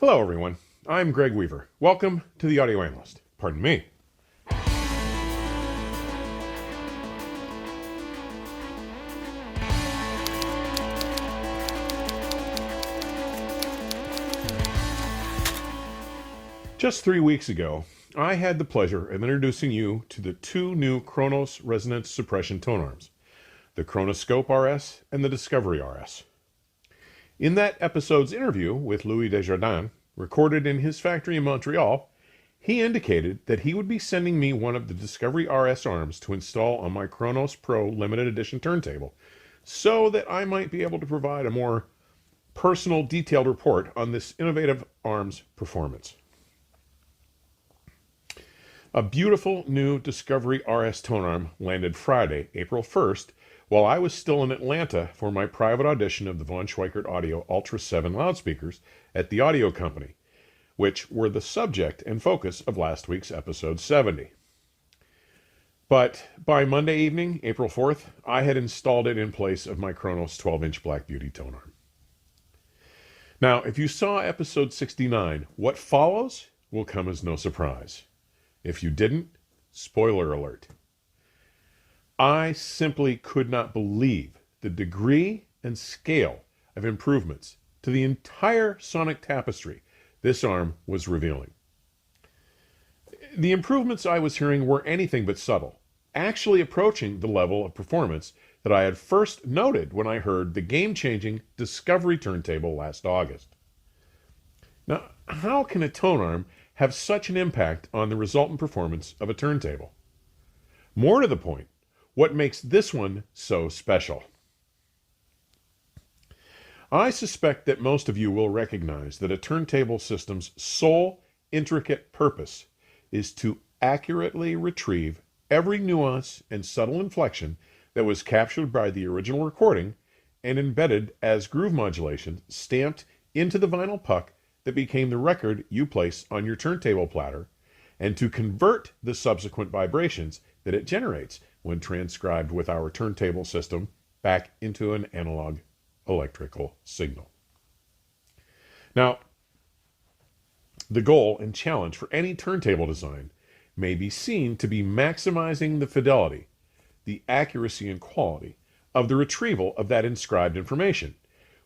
Hello everyone, I'm Greg Weaver. Welcome to the Audio Analyst. Pardon me. Just 3 weeks ago, I had the pleasure of introducing you to the two new KRONOS Resonant Suppression tonearms, the Kronoscope RS and the Discovery RS. In that episode's interview with Louis Desjardins, recorded in his factory in Montreal, he indicated that he would be sending me one of the Discovery RS arms to install on my KRONOS Pro limited edition turntable, so that I might be able to provide a more personal, detailed report on this innovative arm's performance. A beautiful new Discovery RS tonearm landed Friday, April 1st, while I was still in Atlanta for my private audition of the Von Schweikert Audio Ultra 7 loudspeakers at the Audio Company, which were the subject and focus of last week's episode 70. But by Monday evening, April 4th, I had installed it in place of my KRONOS 12-inch Black Beauty tonearm. Now, if you saw episode 69, what follows will come as no surprise. If you didn't, spoiler alert. I simply could not believe the degree and scale of improvements to the entire sonic tapestry this arm was revealing. The improvements I was hearing were anything but subtle, actually approaching the level of performance that I had first noted when I heard the game-changing Discovery turntable last August. Now, how can a tonearm have such an impact on the resultant performance of a turntable? More to the point, what makes this one so special? I suspect that most of you will recognize that a turntable system's sole intricate purpose is to accurately retrieve every nuance and subtle inflection that was captured by the original recording and embedded as groove modulation stamped into the vinyl puck that became the record you place on your turntable platter, and to convert the subsequent vibrations that it generates when transcribed with our turntable system back into an analog electrical signal. Now, the goal and challenge for any turntable design may be seen to be maximizing the fidelity, the accuracy and quality of the retrieval of that inscribed information,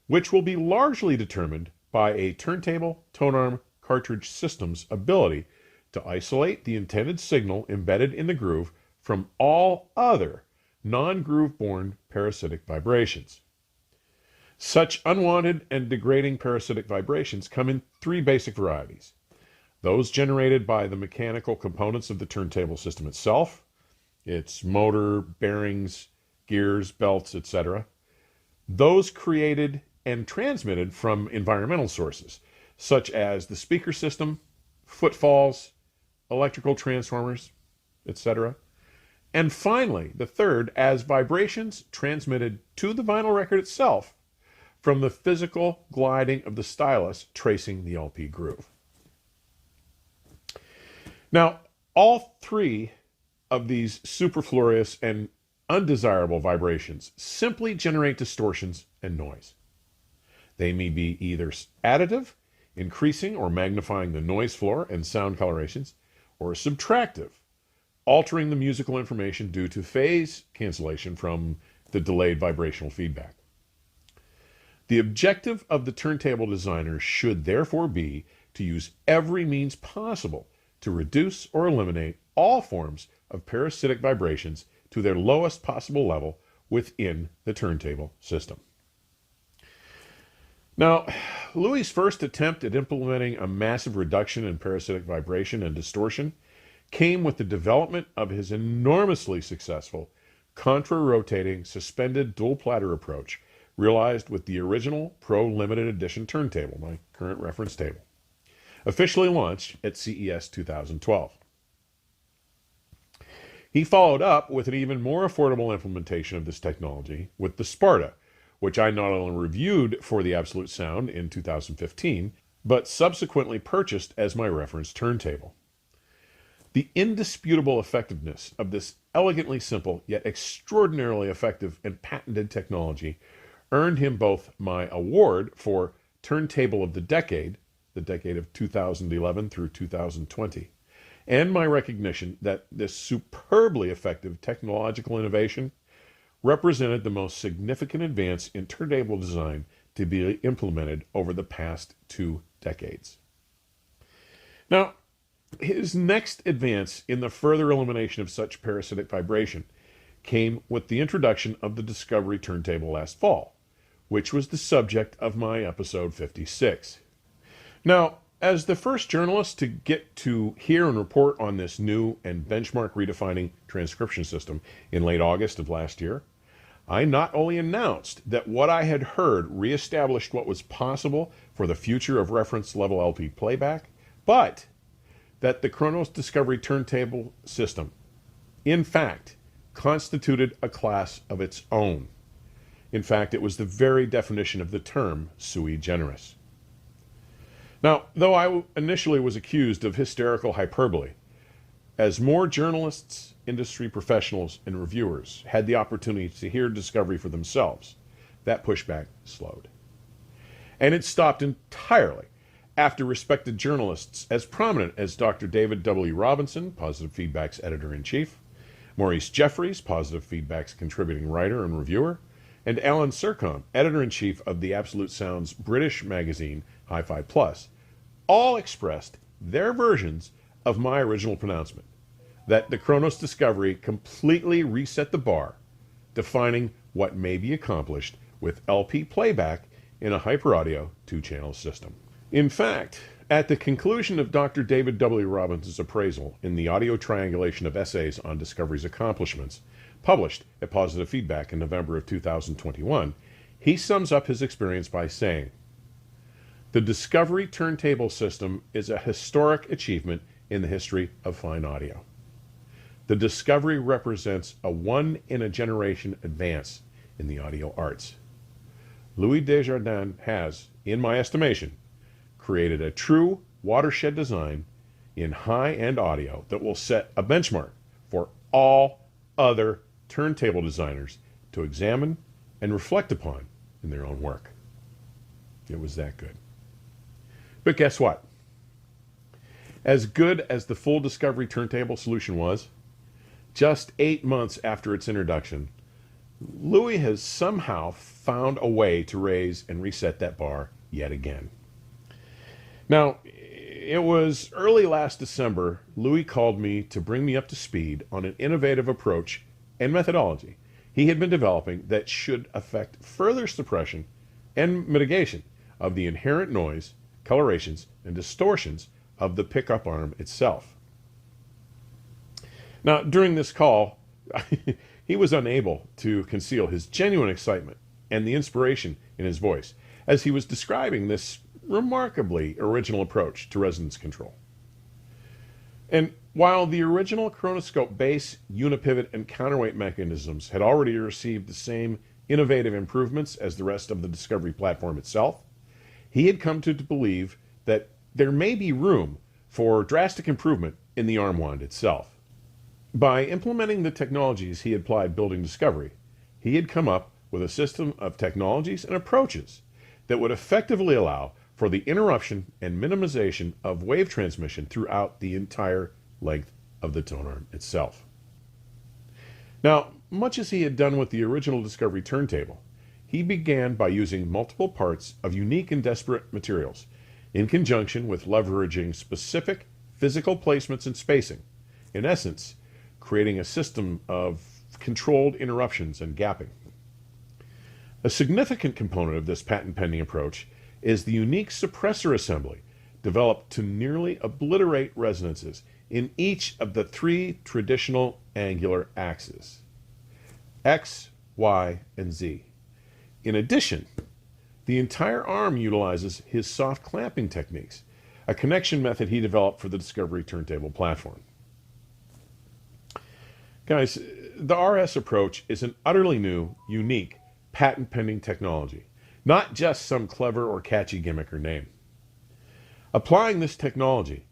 which will be largely determined by a turntable tonearm cartridge system's ability to isolate the intended signal embedded in the groove from all other non-groove-borne parasitic vibrations. Such unwanted and degrading parasitic vibrations come in three basic varieties: those generated by the mechanical components of the turntable system itself, its motor, bearings, gears, belts, etc., those created and transmitted from environmental sources, such as the speaker system, footfalls, electrical transformers, etc. And finally, the third, as vibrations transmitted to the vinyl record itself from the physical gliding of the stylus tracing the LP groove. Now, all three of these superfluous and undesirable vibrations simply generate distortions and noise. They may be either additive, increasing or magnifying the noise floor and sound colorations, or subtractive, altering the musical information due to phase cancellation from the delayed vibrational feedback. The objective of the turntable designer should therefore be to use every means possible to reduce or eliminate all forms of parasitic vibrations to their lowest possible level within the turntable system. Now, Louis' first attempt at implementing a massive reduction in parasitic vibration and distortion came with the development of his enormously successful contra-rotating suspended dual platter approach, realized with the original Pro Limited Edition turntable, my current reference table, officially launched at CES 2012. He followed up with an even more affordable implementation of this technology with the Sparta, which I not only reviewed for the Absolute Sound in 2015, but subsequently purchased as my reference turntable. The indisputable effectiveness of this elegantly simple yet extraordinarily effective and patented technology earned him both my award for Turntable of the Decade the decade of 2011 through 2020, and my recognition that this superbly effective technological innovation represented the most significant advance in turntable design to be implemented over the past 2 decades. Now, his next advance in the further elimination of such parasitic vibration came with the introduction of the Discovery turntable last fall, which was the subject of my episode 56. Now, as the first journalist to get to hear and report on this new and benchmark redefining transcription system in late August of last year, I not only announced that what I had heard reestablished what was possible for the future of reference level LP playback, but that the KRONOS Discovery turntable system, in fact, constituted a class of its own. In fact, it was the very definition of the term sui generis. Now, though I initially was accused of hysterical hyperbole, as more journalists, industry professionals, and reviewers had the opportunity to hear Discovery for themselves, that pushback slowed. And it stopped entirely after respected journalists as prominent as Dr. David W. Robinson, Positive Feedback's editor-in-chief, Maurice Jeffries, Positive Feedback's contributing writer and reviewer, and Alan Sercombe, editor-in-chief of the Absolute Sound's British magazine, Hi-Fi Plus, all expressed their versions of my original pronouncement, that the KRONOS Discovery completely reset the bar, defining what may be accomplished with LP playback in a hyperaudio 2-channel system. In fact, at the conclusion of Dr. David W. Robinson's appraisal in the audio triangulation of essays on Discovery's accomplishments, published at Positive Feedback in November of 2021, he sums up his experience by saying, "The Discovery turntable system is a historic achievement in the history of fine audio. The Discovery represents a one-in-a-generation advance in the audio arts. Louis Desjardins has, in my estimation, created a true watershed design in high-end audio that will set a benchmark for all other turntable designers to examine and reflect upon in their own work." It was that good. But guess what? As good as the full Discovery turntable solution was, just 8 months after its introduction, Louis has somehow found a way to raise and reset that bar yet again. Now, it was early last December, Louis called me to bring me up to speed on an innovative approach and methodology he had been developing that should affect further suppression and mitigation of the inherent noise, colorations, and distortions of the pickup arm itself. Now, during this call, he was unable to conceal his genuine excitement and the inspiration in his voice as he was describing this remarkably original approach to resonance control. And while the original Kronoscope base, unipivot, and counterweight mechanisms had already received the same innovative improvements as the rest of the Discovery platform itself, he had come to believe that there may be room for drastic improvement in the arm wand itself. By implementing the technologies he had applied building Discovery, he had come up with a system of technologies and approaches that would effectively allow for the interruption and minimization of wave transmission throughout the entire length of the tone arm itself. Now, much as he had done with the original Discovery turntable, he began by using multiple parts of unique and disparate materials in conjunction with leveraging specific physical placements and spacing, in essence, creating a system of controlled interruptions and gapping. A significant component of this patent-pending approach is the unique suppressor assembly developed to nearly obliterate resonances in each of the 3 traditional angular axes, X, Y, and Z. In addition, the entire arm utilizes his soft clamping techniques, a connection method he developed for the Discovery turntable platform. Guys, the RS approach is an utterly new, unique, patent-pending technology, not just some clever or catchy gimmick or name. Applying this technology,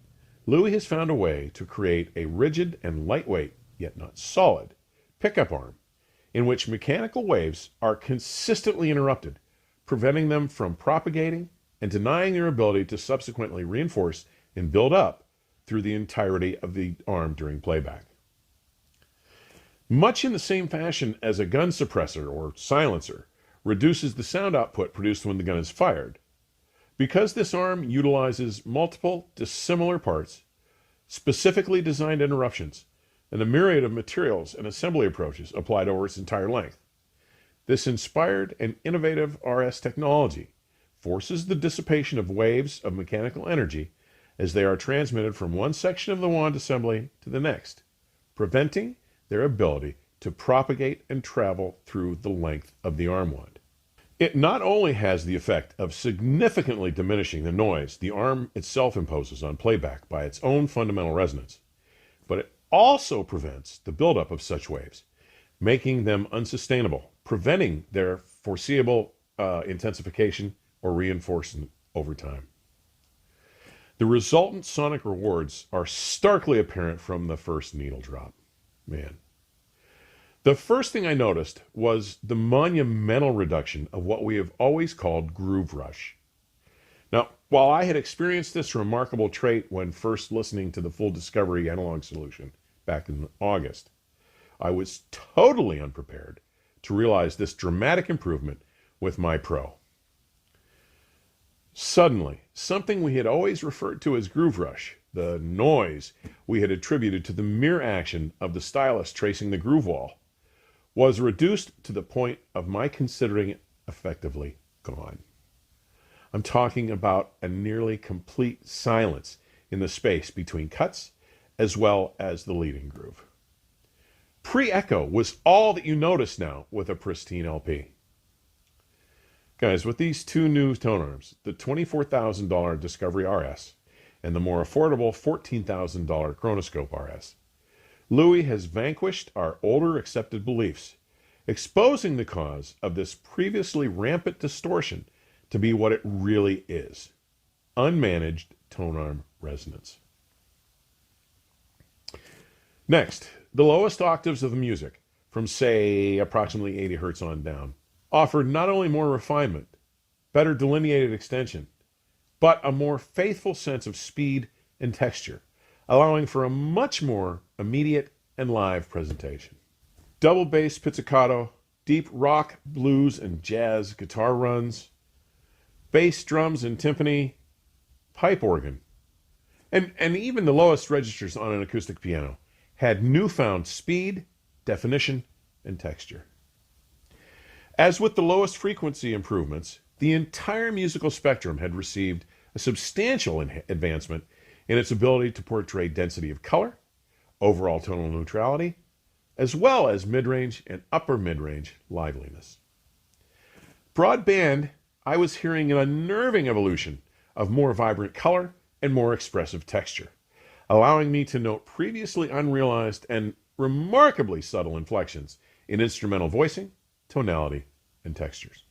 Louis has found a way to create a rigid and lightweight, yet not solid, pickup arm in which mechanical waves are consistently interrupted, preventing them from propagating and denying their ability to subsequently reinforce and build up through the entirety of the arm during playback. Much in the same fashion as a gun suppressor or silencer reduces the sound output produced when the gun is fired, because this arm utilizes multiple dissimilar parts, specifically designed interruptions, and a myriad of materials and assembly approaches applied over its entire length. This inspired and innovative RS technology forces the dissipation of waves of mechanical energy as they are transmitted from one section of the wand assembly to the next, preventing their ability to propagate and travel through the length of the arm wand. It not only has the effect of significantly diminishing the noise the arm itself imposes on playback by its own fundamental resonance, but it also prevents the buildup of such waves, making them unsustainable, preventing their foreseeable intensification or reinforcement over time. The resultant sonic rewards are starkly apparent from the first needle drop. Man. The first thing I noticed was the monumental reduction of what we have always called groove rush. Now, while I had experienced this remarkable trait when first listening to the full Discovery analog solution back in August, I was totally unprepared to realize this dramatic improvement with my Pro. Suddenly, something we had always referred to as groove rush, the noise we had attributed to the mere action of the stylus tracing the groove wall, was reduced to the point of my considering it effectively gone. I'm talking about a nearly complete silence in the space between cuts as well as the leading groove. Pre-echo was all that you notice now with a pristine LP. Guys, with these two new tone arms, the $24,000 Discovery RS and the more affordable $14,000 Kronoscope RS, Louis has vanquished our older accepted beliefs, exposing the cause of this previously rampant distortion to be what it really is: unmanaged tone arm resonance. Next, the lowest octaves of the music, from say approximately 80 Hz on down, offered not only more refinement, better delineated extension, but a more faithful sense of speed and texture, allowing for a much more immediate and live presentation. Double bass pizzicato, deep rock, blues, and jazz guitar runs, bass drums and timpani, pipe organ, and even the lowest registers on an acoustic piano had newfound speed, definition, and texture. As with the lowest frequency improvements, the entire musical spectrum had received a substantial advancement in its ability to portray density of color, overall tonal neutrality, as well as mid-range and upper mid-range liveliness. Broadband, I was hearing an unnerving evolution of more vibrant color and more expressive texture, allowing me to note previously unrealized and remarkably subtle inflections in instrumental voicing, tonality, and textures.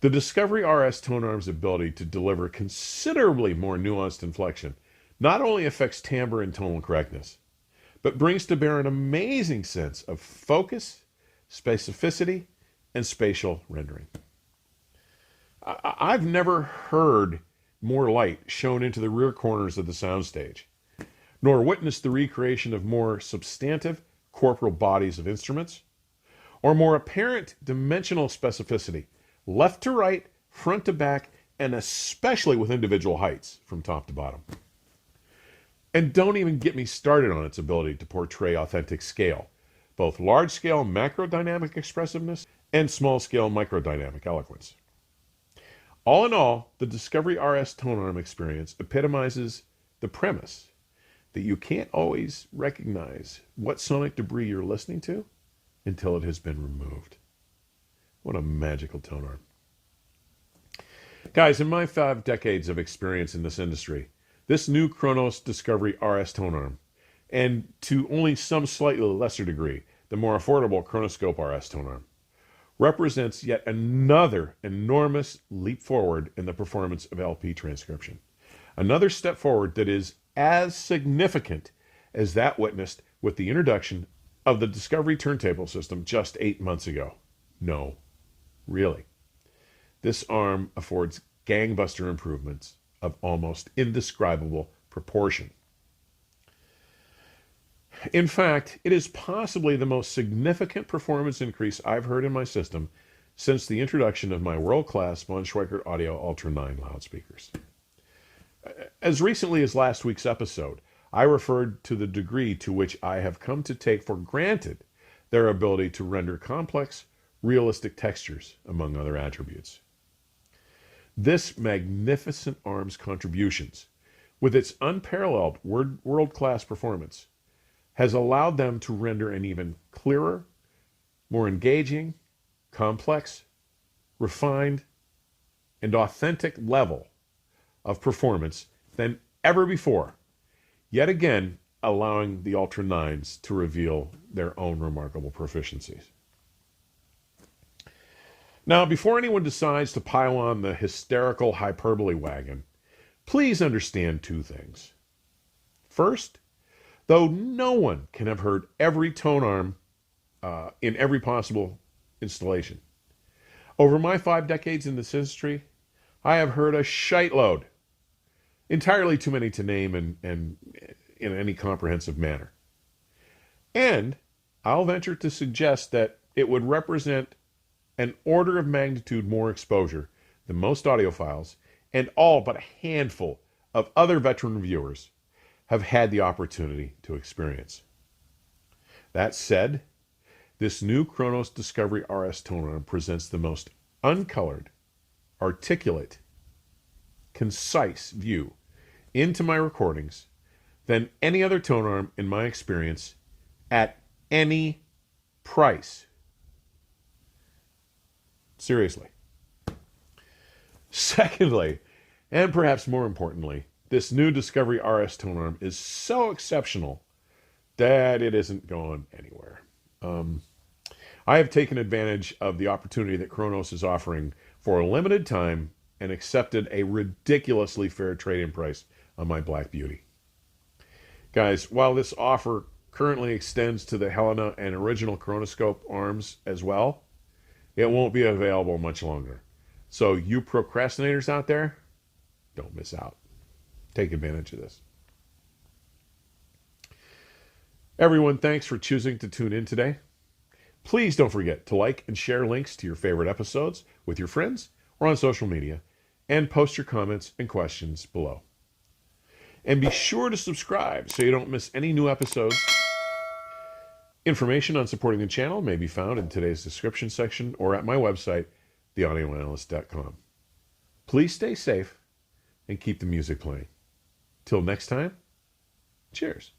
The Discovery RS tone arm's ability to deliver considerably more nuanced inflection not only affects timbre and tonal correctness, but brings to bear an amazing sense of focus, specificity, and spatial rendering. I've never heard more light shown into the rear corners of the soundstage, nor witnessed the recreation of more substantive corporal bodies of instruments, or more apparent dimensional specificity, left to right, front to back, and especially with individual heights from top to bottom. And don't even get me started on its ability to portray authentic scale, both large-scale macrodynamic expressiveness and small-scale microdynamic eloquence. All in all, the Discovery RS tone arm experience epitomizes the premise that you can't always recognize what sonic debris you're listening to until it has been removed. What a magical tone arm. Guys, in my 5 decades of experience in this industry, this new KRONOS Discovery RS tone arm, and to only some slightly lesser degree, the more affordable Kronoscope RS tone arm, represents yet another enormous leap forward in the performance of LP transcription. Another step forward that is as significant as that witnessed with the introduction of the Discovery turntable system just 8 months ago. No, really. This arm affords gangbuster improvements of almost indescribable proportion. In fact, it is possibly the most significant performance increase I've heard in my system since the introduction of my world-class von Schweikert Audio Ultra 9 loudspeakers. As recently as last week's episode, I referred to the degree to which I have come to take for granted their ability to render complex, realistic textures, among other attributes. This magnificent arm's contributions, with its unparalleled world-class performance, has allowed them to render an even clearer, more engaging, complex, refined, and authentic level of performance than ever before, yet again allowing the Ultra 9s to reveal their own remarkable proficiencies. Now, before anyone decides to pile on the hysterical hyperbole wagon, please understand two things. First, though no one can have heard every tone arm in every possible installation, over my 5 decades in this industry, I have heard a shiteload, entirely too many to name and in any comprehensive manner. And I'll venture to suggest that it would represent an order of magnitude more exposure than most audiophiles and all but a handful of other veteran reviewers have had the opportunity to experience. That said, this new KRONOS Discovery RS tonearm presents the most uncolored, articulate, concise view into my recordings than any other tonearm in my experience at any price. Seriously. Secondly, and perhaps more importantly, this new Discovery RS tonearm is so exceptional that it isn't going anywhere. I have taken advantage of the opportunity that KRONOS is offering for a limited time and accepted a ridiculously fair trade-in price on my Black Beauty. Guys, while this offer currently extends to the Helena and original Kronoscope arms as well, it won't be available much longer. So you procrastinators out there, don't miss out. Take advantage of this. Everyone, thanks for choosing to tune in today. Please don't forget to like and share links to your favorite episodes with your friends or on social media, and post your comments and questions below. And be sure to subscribe so you don't miss any new episodes. Information on supporting the channel may be found in today's description section or at my website, theaudioanalyst.com. Please stay safe and keep the music playing. Till next time, cheers.